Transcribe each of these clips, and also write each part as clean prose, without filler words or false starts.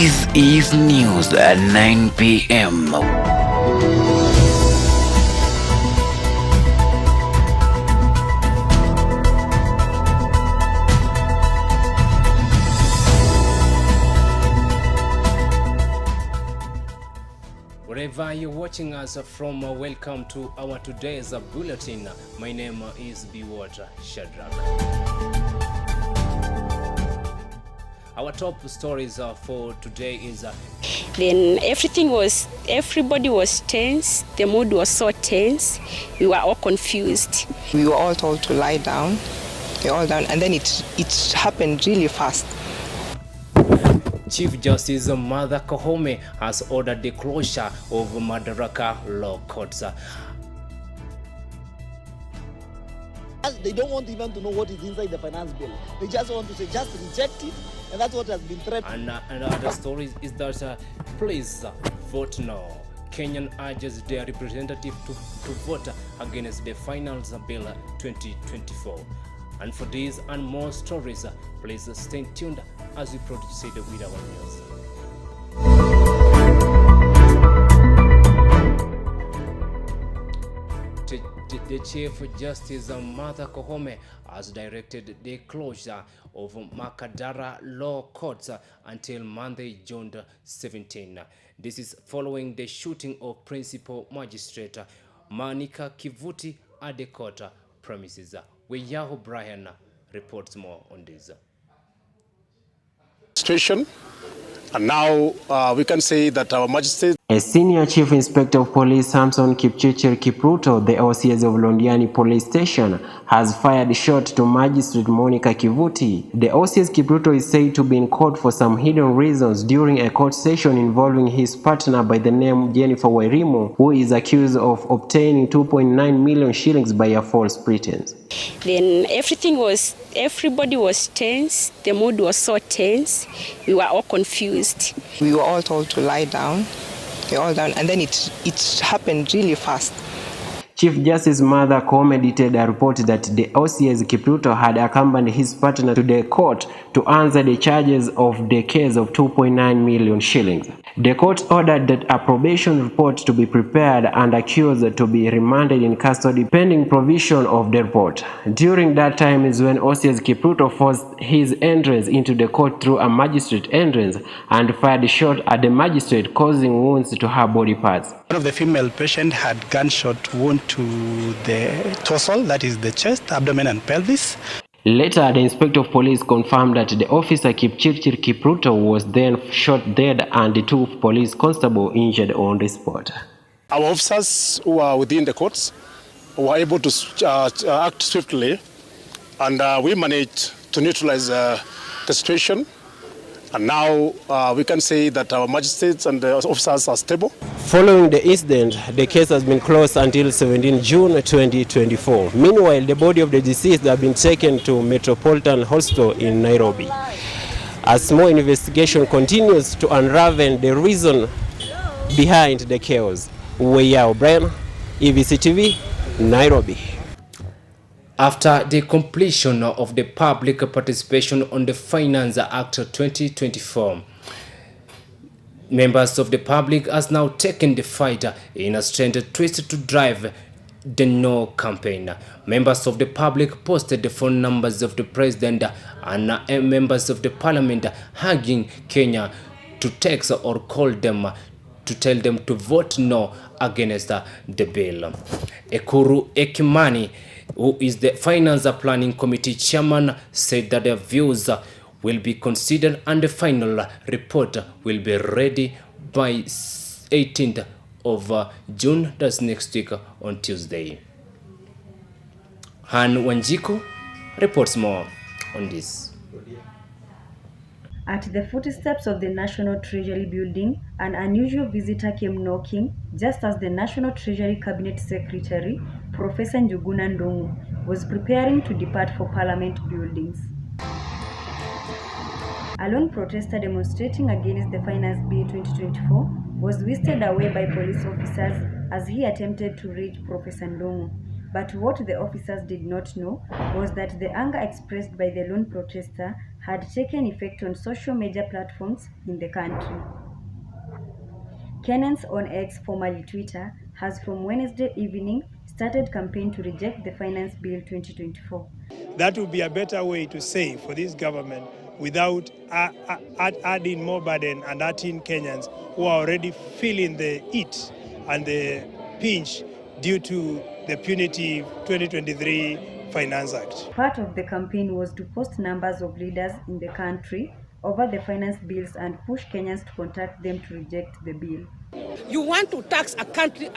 This is news at 9 p.m. Wherever you're watching us from, welcome to our today's bulletin. My name is Shadrack. Our top stories for today is then everybody was tense. The mood was so tense. We were all confused. We were all told to lie down. They all down, and then it happened really fast. Chief Justice Martha Koome has ordered the closure of Madaraka Law Courts. They don't want even to know what is inside the finance bill. They just want to say, just reject it, and that's what has been threatened. And other stories is that please vote no. Kenyan urges their representative to vote against the finance bill 2024. And for these and more stories, please stay tuned as we proceed with our news. The Chief Justice Martha Koome has directed the closure of Makadara Law Courts until Monday, June 17. This is following the shooting of Principal Magistrate Manika Kivuti at the court premises. Weyaho Brian reports more on this. Situation, and now we can say that our magistrate. A senior chief inspector of police, Samson Kipchirchir Kipruto, the OCS of Londiani Police Station, has fired shot to Magistrate Monica Kivuti. The OCS Kipruto is said to be in court for some hidden reasons during a court session involving his partner by the name Jennifer Wairimu, who is accused of obtaining 2.9 million shillings by a false pretense. Then everybody was tense. The mood was so tense. We were all confused. We were all told to lie down. They all down, and then it happened really fast. Chief Justice Martha Koome detailed a report that the OCS Kipruto had accompanied his partner to the court to answer the charges of the case of 2.9 million shillings. The court ordered that a probation report to be prepared and accused to be remanded in custody pending provision of the report. During that time is when OCS Kipruto forced his entrance into the court through a magistrate entrance and fired a shot at the magistrate, causing wounds to her body parts. One of the female patients had gunshot wound to the torso, that is the chest, abdomen and pelvis. Later, the inspector of police confirmed that the officer Kipchirchir Kipruto was then shot dead and the two police constables injured on the spot. Our officers who are within the courts were able to act swiftly, and we managed to neutralize the situation. And now we can say that our magistrates and the officers are stable. Following the incident, the case has been closed until 17 June 2024. Meanwhile, the body of the deceased has been taken to Metropolitan Hospital in Nairobi. As more investigation continues to unravel the reason behind the chaos. Weyaho Brian, EVC TV, Nairobi. After the completion of the public participation on the Finance Act 2024, members of the public has now taken the fight in a strength twist to drive the No campaign. Members of the public posted the phone numbers of the president and members of the parliament, urging Kenya to text or call them to tell them to vote no against the bill. Ekuru Ekimani, who is the Finance Planning Committee chairman, said that their views will be considered and the final report will be ready by 18th of June, that's next week on Tuesday. Han Wanjiku reports more on this. At the footsteps of the National Treasury building, an unusual visitor came knocking just as the National Treasury Cabinet Secretary, Professor Njuguna Ndung'u, was preparing to depart for Parliament buildings. A lone protester demonstrating against the Finance Bill 2024 was whisked away by police officers as he attempted to reach Professor Ndung'u. But what the officers did not know was that the anger expressed by the lone protester had taken effect on social media platforms in the country. Kenyans on X, formerly Twitter, has from Wednesday evening started campaign to reject the Finance Bill 2024. That would be a better way to say for this government without adding more burden and hurting Kenyans who are already feeling the heat and the pinch due to the punitive 2023 Finance Act. Part of the campaign was to post numbers of leaders in the country over the finance bills and push Kenyans to contact them to reject the bill. You want to tax a country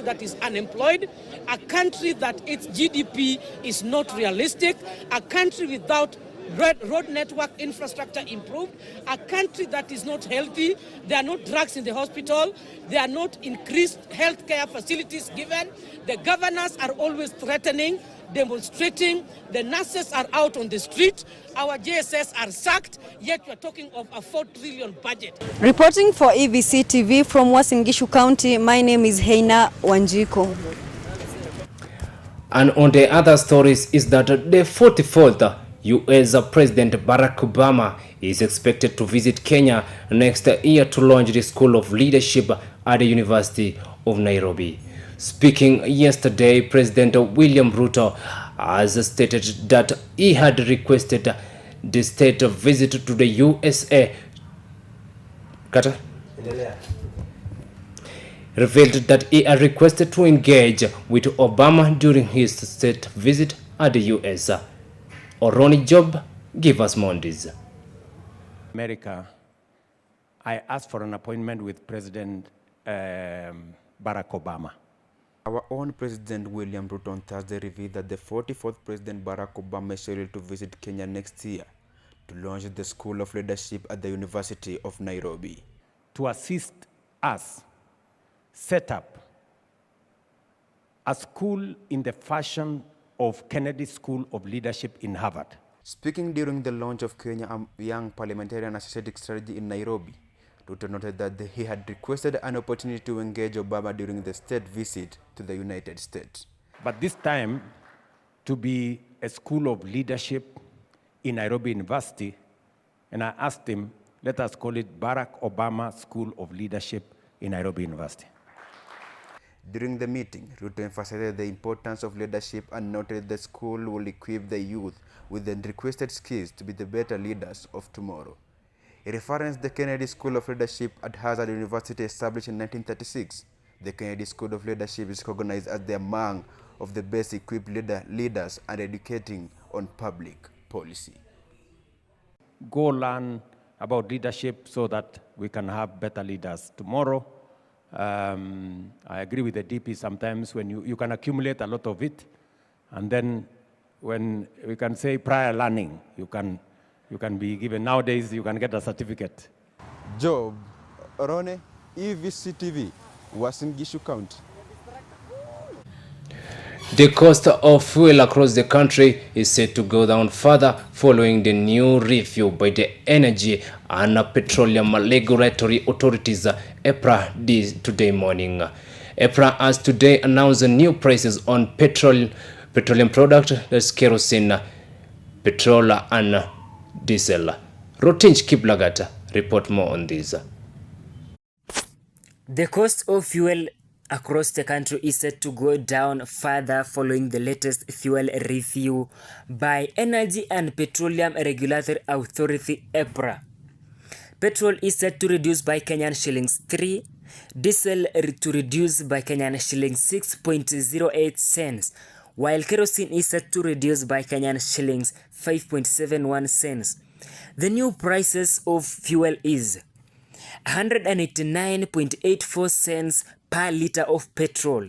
that is unemployed, a country that its GDP is not realistic, a country without road network infrastructure improved, a country that is not healthy, there are no drugs in the hospital, there are not increased healthcare facilities given, the governors are always threatening, demonstrating, the nurses are out on the street, our JSS are sacked, yet we're talking of a 4 trillion budget. Reporting for EVC TV from Uasin Gishu County, my name is Heina Wanjiko. And on the other stories is that the 44th US President Barack Obama is expected to visit Kenya next year to launch the School of Leadership at the University of Nairobi. Speaking yesterday, President William Ruto has stated that he had requested the state visit to the USA. Revealed that he had requested to engage with Obama during his state visit at the US. Oroni Job, give us more on this. America, I asked for an appointment with President Barack Obama. Our own President William Ruto on Thursday revealed that the 44th President Barack Obama is scheduled to visit Kenya next year to launch the School of Leadership at the University of Nairobi. To assist us set up a school in the fashion of Kennedy School of Leadership in Harvard. Speaking during the launch of Kenya Young Parliamentarian Associatic Strategy in Nairobi, Ruto noted that he had requested an opportunity to engage Obama during the state visit to the United States. But this time, to be a school of leadership in Nairobi University, and I asked him, let us call it Barack Obama School of Leadership in Nairobi University. During the meeting, Ruto emphasized the importance of leadership and noted the school will equip the youth with the requested skills to be the better leaders of tomorrow. He referenced the Kennedy School of Leadership at Harvard University established in 1936. The Kennedy School of Leadership is recognized as the among of the best equipped leaders and educating on public policy. Go learn about leadership so that we can have better leaders tomorrow. I agree with the DP sometimes when you can accumulate a lot of it, and then when we can say prior learning, you can be given, nowadays you can get a certificate. Job, Orone, EVC TV, Uasin Gishu County. The cost of fuel across the country is set to go down further following the new review by the Energy and Petroleum Regulatory Authorities, EPRA, today morning. EPRA has today announced new prices on petroleum products, that's kerosene, petrol and diesel. Rotinch Kiplagat report more on this. The cost of fuel across the country is set to go down further following the latest fuel review by Energy and Petroleum Regulatory Authority, EPRA. Petrol is set to reduce by Kenyan shillings 3, diesel to reduce by Kenyan shillings 6.08 cents, while kerosene is set to reduce by Kenyan shillings 5.71 cents. The new prices of fuel is 189.84 cents per liter of petrol,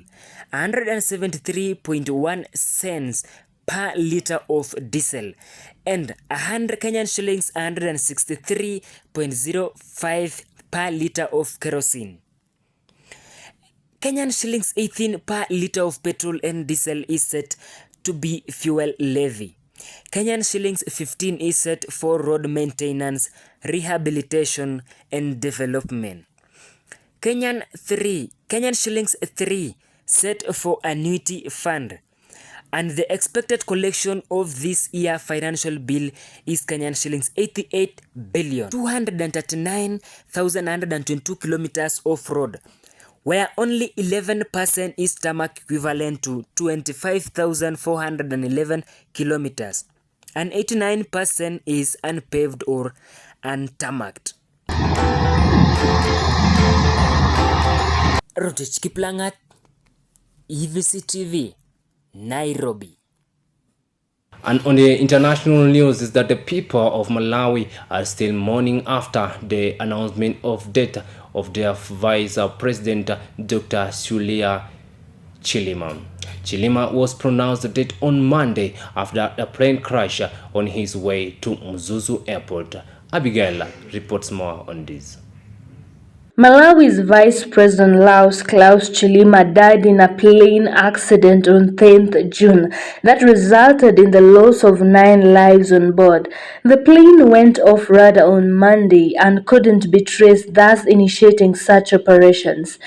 173.1 cents per liter of diesel, and 100 Kenyan shillings 163.05 per liter of kerosene. Kenyan shillings 18 per liter of petrol and diesel is set to be fuel levy. Kenyan shillings 15 is set for road maintenance, rehabilitation, and development. Kenyan shillings 3 set for annuity fund. And the expected collection of this year financial bill is Kenyan shillings 88 billion 239,122 kilometers of road, where only 11% is tarmac, equivalent to 25,411 kilometers, and 89% is unpaved or untarmacked. Rotich Kiplangat, EVC TV, Nairobi. And on the international news is that the people of Malawi are still mourning after the announcement of death of their vice president, Dr. Sulia Chilima. Chilima was pronounced dead on Monday after a plane crash on his way to Mzuzu Airport. Abigail reports more on this. Malawi's Vice President Klaus Chilima died in a plane accident on 10th June that resulted in the loss of 9 lives on board. The plane went off radar on Monday and couldn't be traced, thus initiating search operations.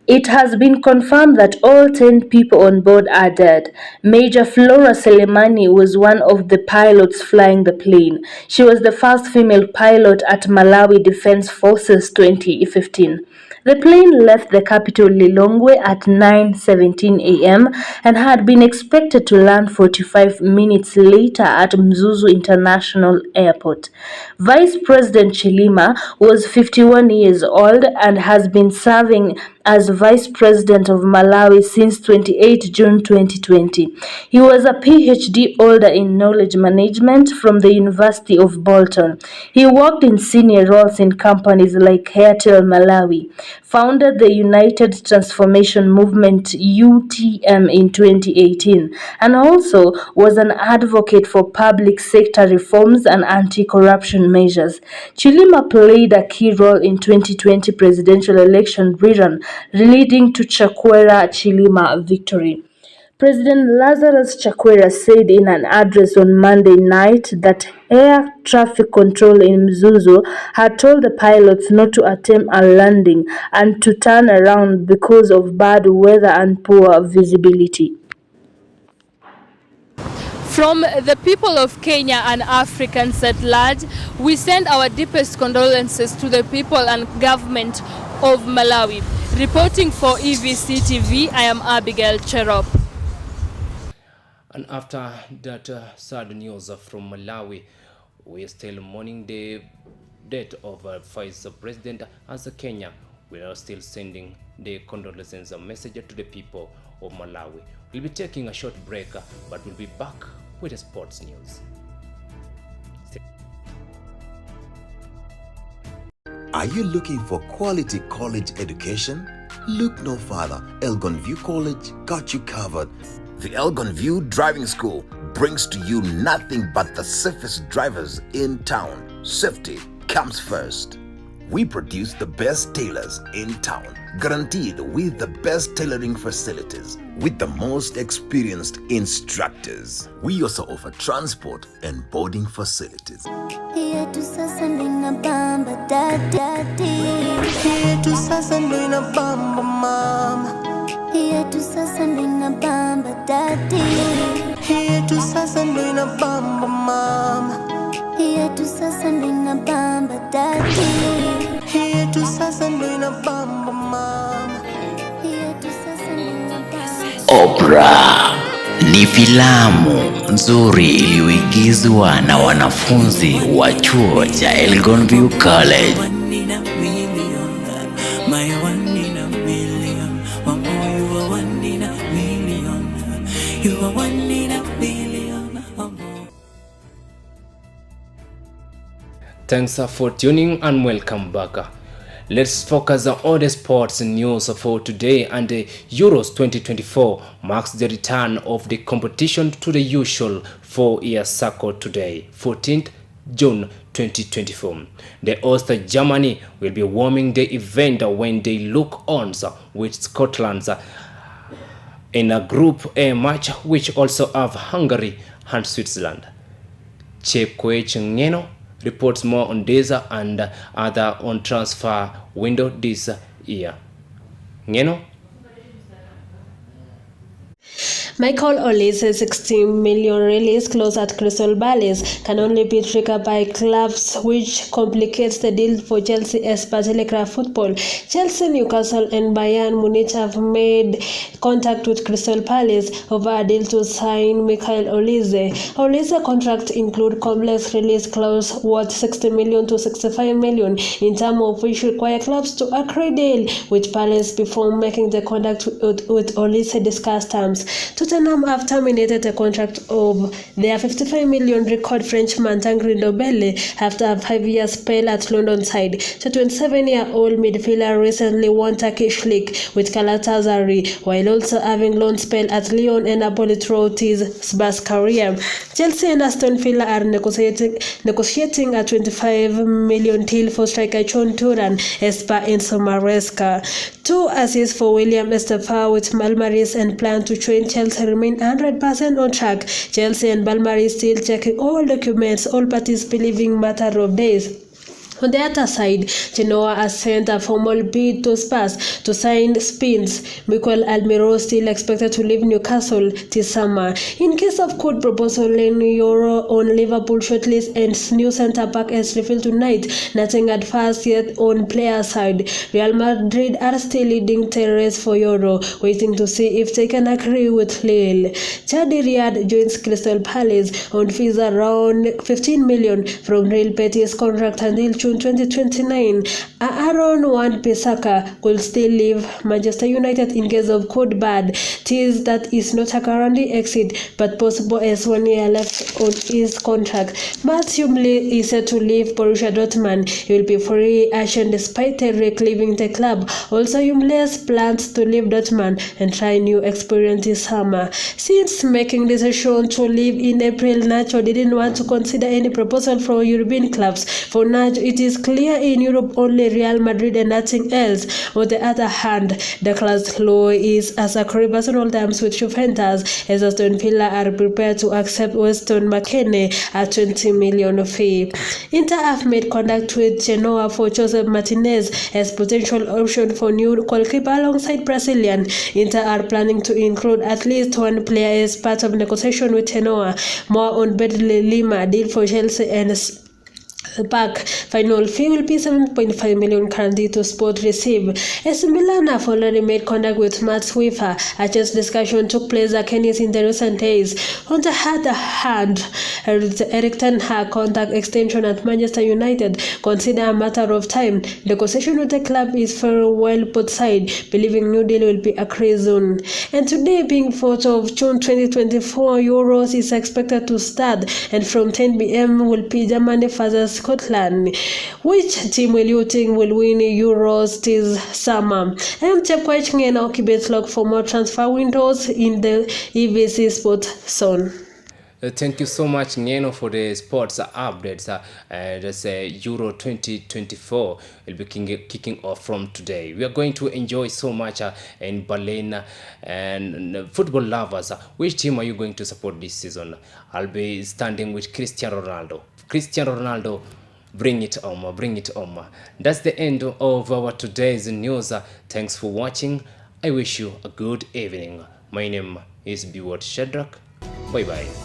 It has been confirmed that all 10 people on board are dead. Major Flora Selemani was one of the pilots flying the plane. She was the first female pilot at Malawi Defense Forces 2015. The plane left the capital Lilongwe at 9:17 a.m. and had been expected to land 45 minutes later at Mzuzu International Airport. Vice President Chilima was 51 years old and has been serving as Vice President of Malawi since 28 June 2020. He was a PhD holder in knowledge management from the University of Bolton. He worked in senior roles in companies like Airtel Malawi, founded the United Transformation Movement UTM in 2018, and also was an advocate for public sector reforms and anti-corruption measures. Chilima played a key role in 2020 presidential election rerun, leading to Chakwera Chilima victory. President Lazarus Chakwera said in an address on Monday night that air traffic control in Mzuzu had told the pilots not to attempt a landing and to turn around because of bad weather and poor visibility. From the people of Kenya and Africans at large, we send our deepest condolences to the people and government of Malawi. Reporting for EVC TV, I am Abigail Cherop. And after that sad news from Malawi, we are still mourning the death of Vice President as Kenya. We are still sending the condolences message to the people of Malawi. We'll be taking a short break, but we'll be back with the sports news. Are you looking for quality college education? Look no further. Elgon View College got you covered. The Elgon View Driving School brings to you nothing but the safest drivers in town. Safety comes first. We produce the best tailors in town, guaranteed with the best tailoring facilities, with the most experienced instructors. We also offer transport and boarding facilities. Here to sasa nina bamba daddy. Here to sasa nina bamba mama. Here to sasa nina bamba daddy. Here to sasa nina bamba mama. Here to sasa nina bamba daddy. Here to sasa nina bamba mama. Here to sasa nina bamba. Oprah ni filamu nzuri iliyoigizwa na wanafunzi wa chuo cha Elgon View College. Thanks for tuning and welcome back. Let's focus on the sports news for today, and the Euros 2024 marks the return of the competition to the usual 4-year cycle today, 14th June 2024. The host Germany will be warming the event when they look on with Scotland in a Group A match, which also have Hungary and Switzerland. Chepkoech Ngeno reports more on this and other on transfer window this year. Ngeno? Michael Olise's 16 million release clause at Crystal Palace can only be triggered by clubs, which complicates the deal for Chelsea as per Telegraph Football. Chelsea, Newcastle and Bayern Munich have made contact with Crystal Palace over a deal to sign Michael Olise. Olise's contract include complex release clause worth 60 million to 65 million, in terms of which require clubs to agree deal with Palace before making the contact with Olise discuss terms. Tottenham have terminated the contract of their 55 million record Frenchman Tanguy Ndombele after a 5-year spell at London side. The 27-year-old midfielder recently won Turkish league with Galatasaray, while also having loan spell at Lyon and Napoli throughout his vast career. Chelsea and Aston Villa are negotiating a 25 million deal for striker John Turan as per Enzo Maresca. 2 assists for William Estefan with Balmaris and plan to join Chelsea remain 100% on track. Chelsea and Balmaris still checking all documents, all parties believing matter of days. On the other side, Genoa has sent a formal bid to Spurs to sign Spain's Mikel Almiron, still expected to leave Newcastle this summer. In case of court proposal, Euro on Liverpool shortlist and new centre-back is revealed tonight. Nothing advanced yet on player side. Real Madrid are still leading the race for Euro, waiting to see if they can agree with Lille. Chadi Riyad joins Crystal Palace on fees around 15 million from Real Betis contract until June 2029. Aaron Wan-Bissaka could still leave Manchester United in case of code bad. This that is not a guaranteed exit, but possible as 1 year left on his contract. Mats Hummels is set to leave Borussia Dortmund. He will be free agent despite Shadrack leaving the club. Also, Hummels plans to leave Dortmund and try new experience this summer. Since making decision to leave in April, Nacho didn't want to consider any proposal from European clubs. For Nacho, it is clear in Europe only Real Madrid and nothing else. On the other hand, the class law is as a personal terms with Juventus, as Aston Villa are prepared to accept Weston McKennie a 20 million fee. Inter have made contact with Genoa for Joseph Martinez as potential option for new goalkeeper alongside Brazilian. Inter are planning to include at least one player as part of negotiation with Genoa. More on Bedley Lima deal for Chelsea and back. Final fee will be 7.5 million currently to Sport receive. AC Milan have already made contact with Matt Swiffer. A chance discussion took place at Kenny's in the recent days. On the other hand, Erik ten Hag contract extension at Manchester United consider a matter of time. Negotiation with the club is for well both sides, believing new deal will be agreed soon. And today, being 4th of June 2024, Euros is expected to start, and from 10 p.m. will be Germany versus Scotland. Which team will you think will win Euros this summer? I am watching and occupant log for more transfer windows in the EVC Sports Zone. Thank you so much, Ngeno, for the sports updates. Euro 2024 will be kicking off from today. We are going to enjoy so much in Berlin. And football lovers, which team are you going to support this season? I'll be standing with Cristiano Ronaldo. Cristiano Ronaldo, bring it on, bring it on. That's the end of our today's news. Thanks for watching. I wish you a good evening. My name is Shadrack. Bye bye.